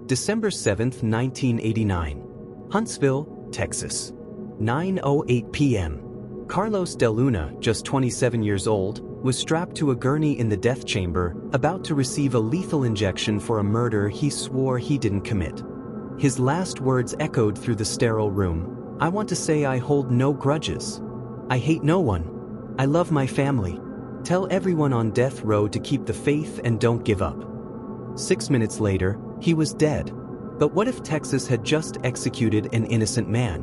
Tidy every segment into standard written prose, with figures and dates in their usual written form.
December 7, 1989. Huntsville, Texas. 9:08 p.m. Carlos DeLuna, just 27 years old, was strapped to a gurney in the death chamber, about to receive a lethal injection for a murder he swore he didn't commit. His last words echoed through the sterile room. "I want to say I hold no grudges. I hate no one. I love my family. Tell everyone on death row to keep the faith and don't give up." 6 minutes later, he was dead. But what if Texas had just executed an innocent man?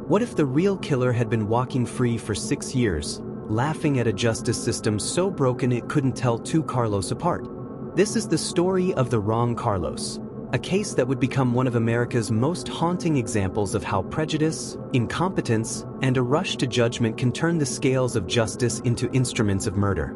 What if the real killer had been walking free for 6 years, laughing at a justice system so broken it couldn't tell two Carlos apart? This is the story of the wrong Carlos, a case that would become one of America's most haunting examples of how prejudice, incompetence, and a rush to judgment can turn the scales of justice into instruments of murder.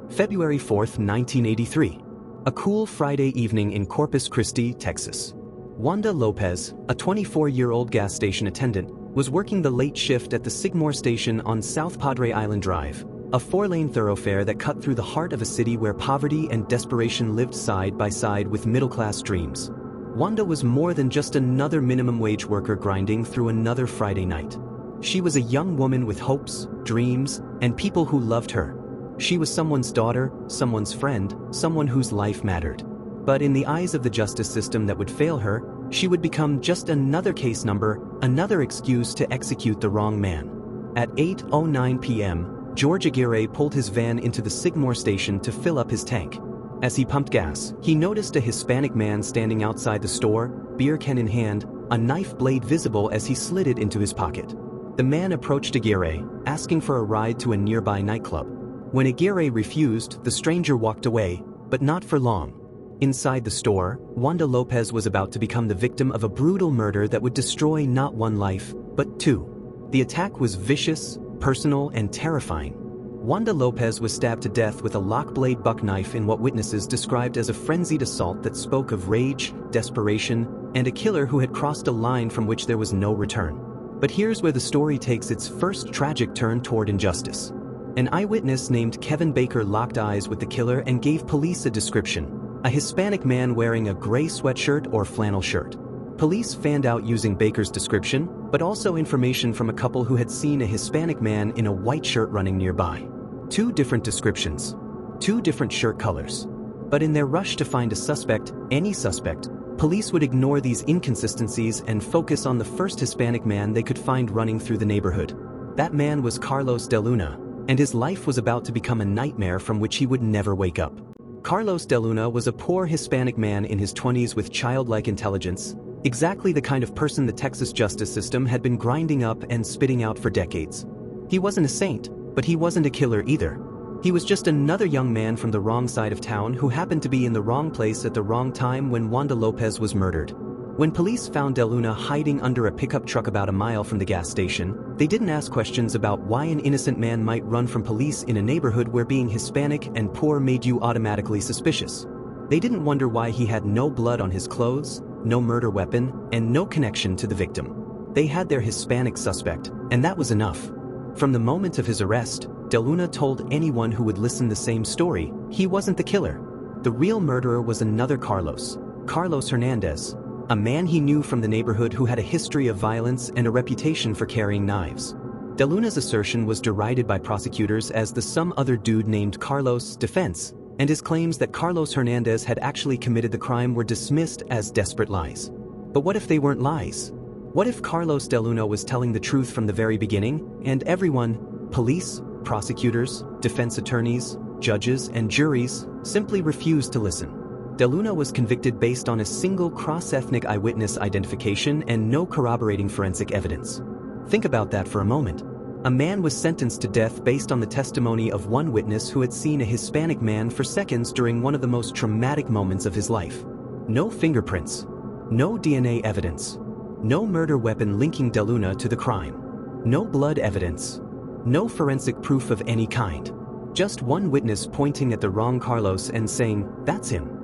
February 4, 1983. A cool Friday evening in Corpus Christi, Texas. Wanda Lopez, a 24-year-old gas station attendant, was working the late shift at the Sigmore station on South Padre Island Drive, a 4-lane thoroughfare that cut through the heart of a city where poverty and desperation lived side by side with middle-class dreams. Wanda was more than just another minimum wage worker grinding through another Friday night. She was a young woman with hopes, dreams, and people who loved her. She was someone's daughter, someone's friend, someone whose life mattered. But in the eyes of the justice system that would fail her, she would become just another case number, another excuse to execute the wrong man. At 8:09 p.m., George Aguirre pulled his van into the Sigmore station to fill up his tank. As he pumped gas, he noticed a Hispanic man standing outside the store, beer can in hand, a knife blade visible as he slid it into his pocket. The man approached Aguirre, asking for a ride to a nearby nightclub. When Aguirre refused, the stranger walked away, but not for long. Inside the store, Wanda Lopez was about to become the victim of a brutal murder that would destroy not one life, but two. The attack was vicious, personal, and terrifying. Wanda Lopez was stabbed to death with a lock-blade buck knife in what witnesses described as a frenzied assault that spoke of rage, desperation, and a killer who had crossed a line from which there was no return. But here's where the story takes its first tragic turn toward injustice. An eyewitness named Kevin Baker locked eyes with the killer and gave police a description: a Hispanic man wearing a gray sweatshirt or flannel shirt. Police fanned out using Baker's description, but also information from a couple who had seen a Hispanic man in a white shirt running nearby. Two different descriptions, two different shirt colors. But in their rush to find a suspect, any suspect, police would ignore these inconsistencies and focus on the first Hispanic man they could find running through the neighborhood. That man was Carlos DeLuna, and his life was about to become a nightmare from which he would never wake up. Carlos DeLuna was a poor Hispanic man in his 20s with childlike intelligence, exactly the kind of person the Texas justice system had been grinding up and spitting out for decades. He wasn't a saint, but he wasn't a killer either. He was just another young man from the wrong side of town who happened to be in the wrong place at the wrong time when Wanda Lopez was murdered. When police found DeLuna hiding under a pickup truck about a mile from the gas station, they didn't ask questions about why an innocent man might run from police in a neighborhood where being Hispanic and poor made you automatically suspicious. They didn't wonder why he had no blood on his clothes, no murder weapon, and no connection to the victim. They had their Hispanic suspect, and that was enough. From the moment of his arrest, DeLuna told anyone who would listen the same story: he wasn't the killer. The real murderer was another Carlos, Carlos Hernandez, a man he knew from the neighborhood who had a history of violence and a reputation for carrying knives. DeLuna's assertion was derided by prosecutors as the "some other dude named Carlos" defense, and his claims that Carlos Hernandez had actually committed the crime were dismissed as desperate lies. But what if they weren't lies? What if Carlos DeLuna was telling the truth from the very beginning, and everyone, police, prosecutors, defense attorneys, judges, and juries, simply refused to listen? DeLuna was convicted based on a single cross-ethnic eyewitness identification and no corroborating forensic evidence. Think about that for a moment. A man was sentenced to death based on the testimony of one witness who had seen a Hispanic man for seconds during one of the most traumatic moments of his life. No fingerprints, no DNA evidence, no murder weapon linking DeLuna to the crime, no blood evidence, no forensic proof of any kind. Just one witness pointing at the wrong Carlos and saying, "That's him."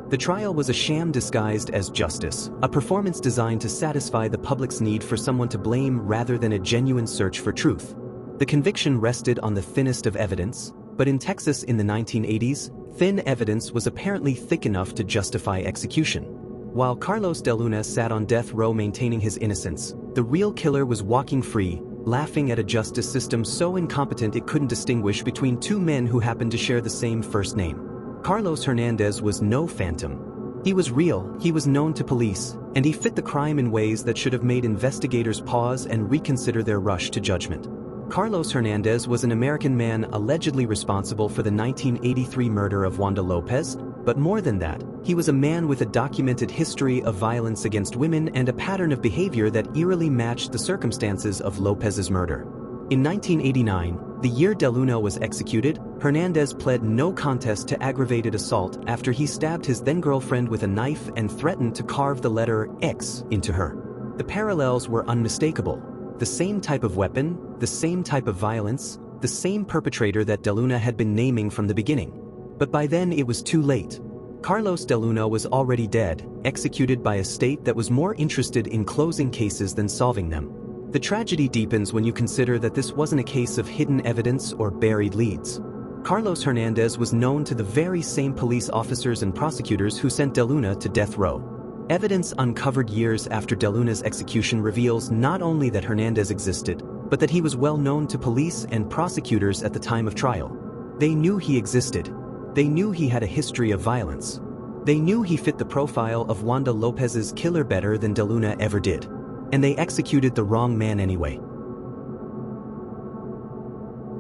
The trial was a sham disguised as justice, a performance designed to satisfy the public's need for someone to blame rather than a genuine search for truth. The conviction rested on the thinnest of evidence, but in Texas in the 1980s, thin evidence was apparently thick enough to justify execution. While Carlos DeLuna sat on death row maintaining his innocence, the real killer was walking free, laughing at a justice system so incompetent it couldn't distinguish between two men who happened to share the same first name. Carlos Hernandez was no phantom. He was real, he was known to police, and he fit the crime in ways that should have made investigators pause and reconsider their rush to judgment. Carlos Hernandez was an American man allegedly responsible for the 1983 murder of Wanda Lopez, but more than that, he was a man with a documented history of violence against women and a pattern of behavior that eerily matched the circumstances of Lopez's murder. In 1989, the year DeLuna was executed, Hernandez pled no contest to aggravated assault after he stabbed his then-girlfriend with a knife and threatened to carve the letter X into her. The parallels were unmistakable. The same type of weapon, the same type of violence, the same perpetrator that DeLuna had been naming from the beginning. But by then it was too late. Carlos DeLuna was already dead, executed by a state that was more interested in closing cases than solving them. The tragedy deepens when you consider that this wasn't a case of hidden evidence or buried leads. Carlos Hernandez was known to the very same police officers and prosecutors who sent DeLuna to death row. Evidence uncovered years after DeLuna's execution reveals not only that Hernandez existed, but that he was well known to police and prosecutors at the time of trial. They knew he existed. They knew he had a history of violence. They knew he fit the profile of Wanda Lopez's killer better than DeLuna ever did. And they executed the wrong man anyway.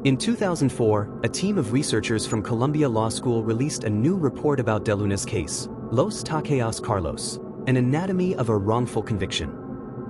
In 2004, a team of researchers from Columbia Law School released a new report about DeLuna's case, Los Taqueos Carlos, an anatomy of a wrongful conviction.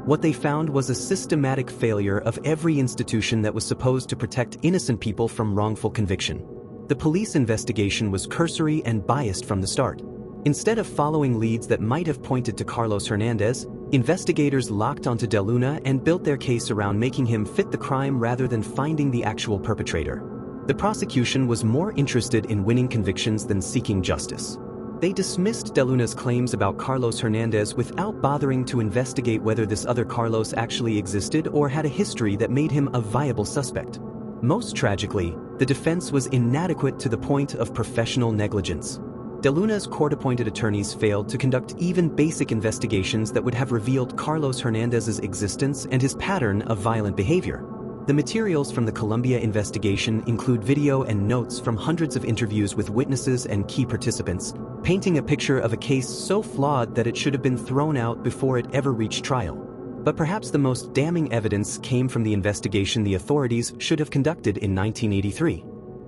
What they found was a systematic failure of every institution that was supposed to protect innocent people from wrongful conviction. The police investigation was cursory and biased from the start. Instead of following leads that might have pointed to Carlos Hernandez, investigators locked onto DeLuna and built their case around making him fit the crime rather than finding the actual perpetrator. The prosecution was more interested in winning convictions than seeking justice. They dismissed DeLuna's claims about Carlos Hernandez without bothering to investigate whether this other Carlos actually existed or had a history that made him a viable suspect. Most tragically, the defense was inadequate to the point of professional negligence. DeLuna's court-appointed attorneys failed to conduct even basic investigations that would have revealed Carlos Hernandez's existence and his pattern of violent behavior. The materials from the Columbia investigation include video and notes from hundreds of interviews with witnesses and key participants, painting a picture of a case so flawed that it should have been thrown out before it ever reached trial. But perhaps the most damning evidence came from the investigation the authorities should have conducted in 1983.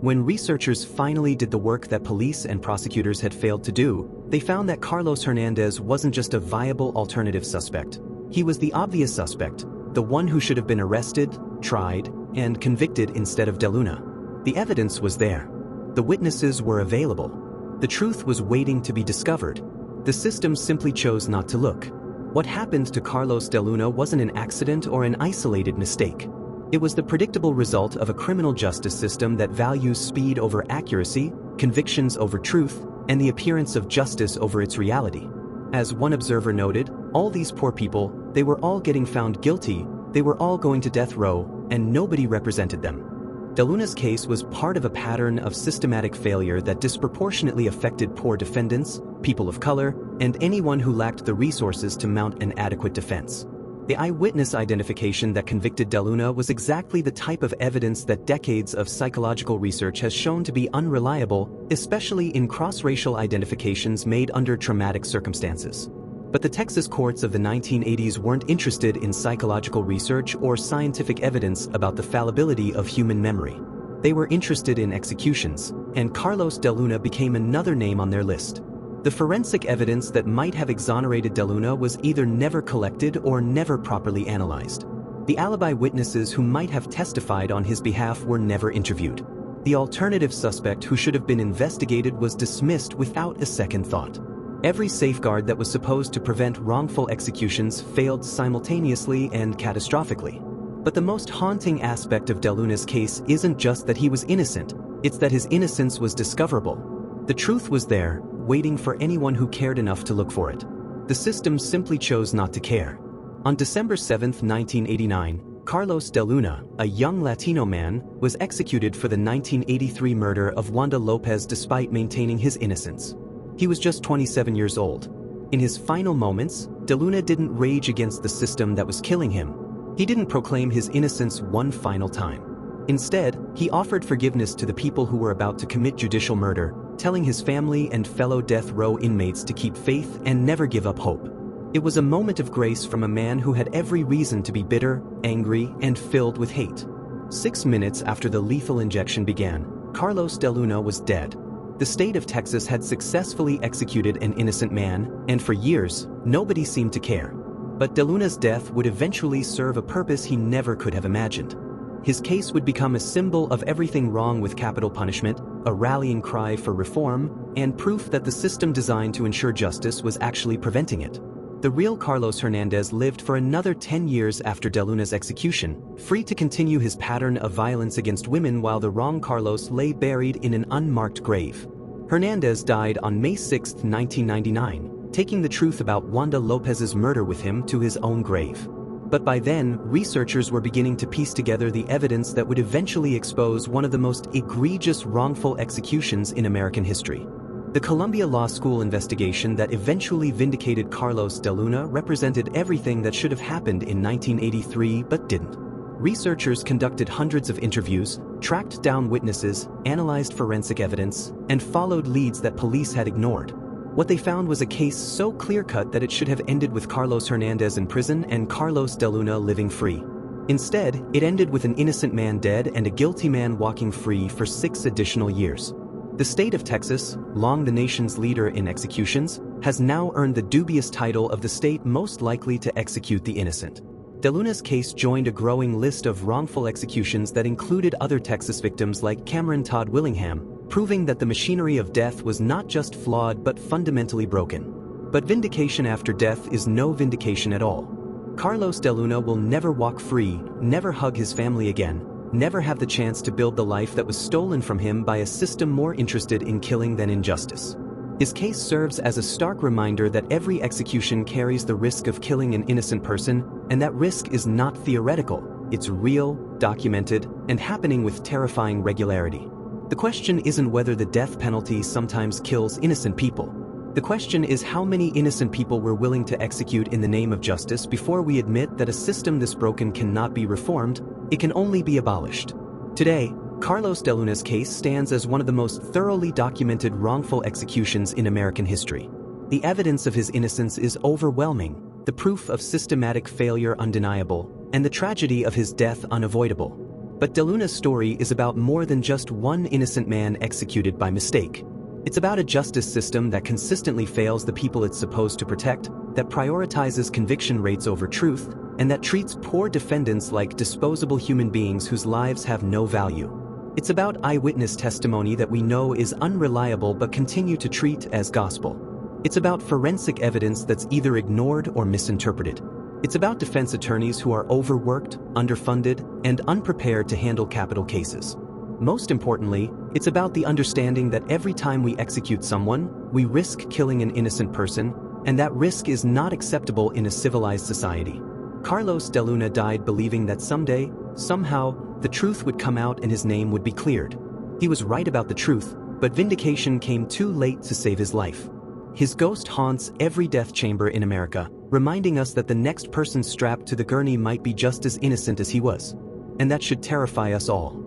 When researchers finally did the work that police and prosecutors had failed to do, they found that Carlos Hernandez wasn't just a viable alternative suspect. He was the obvious suspect, the one who should have been arrested, tried, and convicted instead of DeLuna. The evidence was there. The witnesses were available. The truth was waiting to be discovered. The system simply chose not to look. What happened to Carlos DeLuna wasn't an accident or an isolated mistake. It was the predictable result of a criminal justice system that values speed over accuracy, convictions over truth, and the appearance of justice over its reality. As one observer noted, all these poor people, they were all getting found guilty, they were all going to death row, and nobody represented them. DeLuna's case was part of a pattern of systematic failure that disproportionately affected poor defendants, people of color, and anyone who lacked the resources to mount an adequate defense. The eyewitness identification that convicted DeLuna was exactly the type of evidence that decades of psychological research has shown to be unreliable, especially in cross-racial identifications made under traumatic circumstances. But the Texas courts of the 1980s weren't interested in psychological research or scientific evidence about the fallibility of human memory. They were interested in executions, and Carlos DeLuna became another name on their list. The forensic evidence that might have exonerated DeLuna was either never collected or never properly analyzed. The alibi witnesses who might have testified on his behalf were never interviewed. The alternative suspect who should have been investigated was dismissed without a second thought. Every safeguard that was supposed to prevent wrongful executions failed simultaneously and catastrophically. But the most haunting aspect of DeLuna's case isn't just that he was innocent, it's that his innocence was discoverable. The truth was there, waiting for anyone who cared enough to look for it. The system simply chose not to care. On December 7, 1989, Carlos DeLuna, a young Latino man, was executed for the 1983 murder of Wanda Lopez despite maintaining his innocence. He was just 27 years old. In his final moments, DeLuna didn't rage against the system that was killing him. He didn't proclaim his innocence one final time. Instead, he offered forgiveness to the people who were about to commit judicial murder, telling his family and fellow death row inmates to keep faith and never give up hope. It was a moment of grace from a man who had every reason to be bitter, angry, and filled with hate. 6 minutes after the lethal injection began, Carlos DeLuna was dead. The state of Texas had successfully executed an innocent man, and for years, nobody seemed to care. But DeLuna's death would eventually serve a purpose he never could have imagined. His case would become a symbol of everything wrong with capital punishment, a rallying cry for reform, and proof that the system designed to ensure justice was actually preventing it. The real Carlos Hernandez lived for another 10 years after DeLuna's execution, free to continue his pattern of violence against women while the wrong Carlos lay buried in an unmarked grave. Hernandez died on May 6, 1999, taking the truth about Wanda Lopez's murder with him to his own grave. But by then, researchers were beginning to piece together the evidence that would eventually expose one of the most egregious wrongful executions in American history. The Columbia Law School investigation that eventually vindicated Carlos DeLuna represented everything that should have happened in 1983 but didn't. Researchers conducted hundreds of interviews, tracked down witnesses, analyzed forensic evidence, and followed leads that police had ignored. What they found was a case so clear-cut that it should have ended with Carlos Hernandez in prison and Carlos DeLuna living free. Instead, it ended with an innocent man dead and a guilty man walking free for 6 additional years. The state of Texas, long the nation's leader in executions, has now earned the dubious title of the state most likely to execute the innocent. DeLuna's case joined a growing list of wrongful executions that included other Texas victims like Cameron Todd Willingham, proving that the machinery of death was not just flawed but fundamentally broken. But vindication after death is no vindication at all. Carlos DeLuna will never walk free, never hug his family again, never have the chance to build the life that was stolen from him by a system more interested in killing than in justice. His case serves as a stark reminder that every execution carries the risk of killing an innocent person, and that risk is not theoretical, it's real, documented, and happening with terrifying regularity. The question isn't whether the death penalty sometimes kills innocent people. The question is how many innocent people we're willing to execute in the name of justice before we admit that a system this broken cannot be reformed, it can only be abolished. Today, Carlos DeLuna's case stands as one of the most thoroughly documented wrongful executions in American history. The evidence of his innocence is overwhelming, the proof of systematic failure undeniable, and the tragedy of his death unavoidable. But DeLuna's story is about more than just one innocent man executed by mistake. It's about a justice system that consistently fails the people it's supposed to protect, that prioritizes conviction rates over truth, and that treats poor defendants like disposable human beings whose lives have no value. It's about eyewitness testimony that we know is unreliable but continue to treat as gospel. It's about forensic evidence that's either ignored or misinterpreted. It's about defense attorneys who are overworked, underfunded, and unprepared to handle capital cases. Most importantly, it's about the understanding that every time we execute someone, we risk killing an innocent person, and that risk is not acceptable in a civilized society. Carlos DeLuna died believing that someday, somehow, the truth would come out and his name would be cleared. He was right about the truth, but vindication came too late to save his life. His ghost haunts every death chamber in America, reminding us that the next person strapped to the gurney might be just as innocent as he was. And that should terrify us all.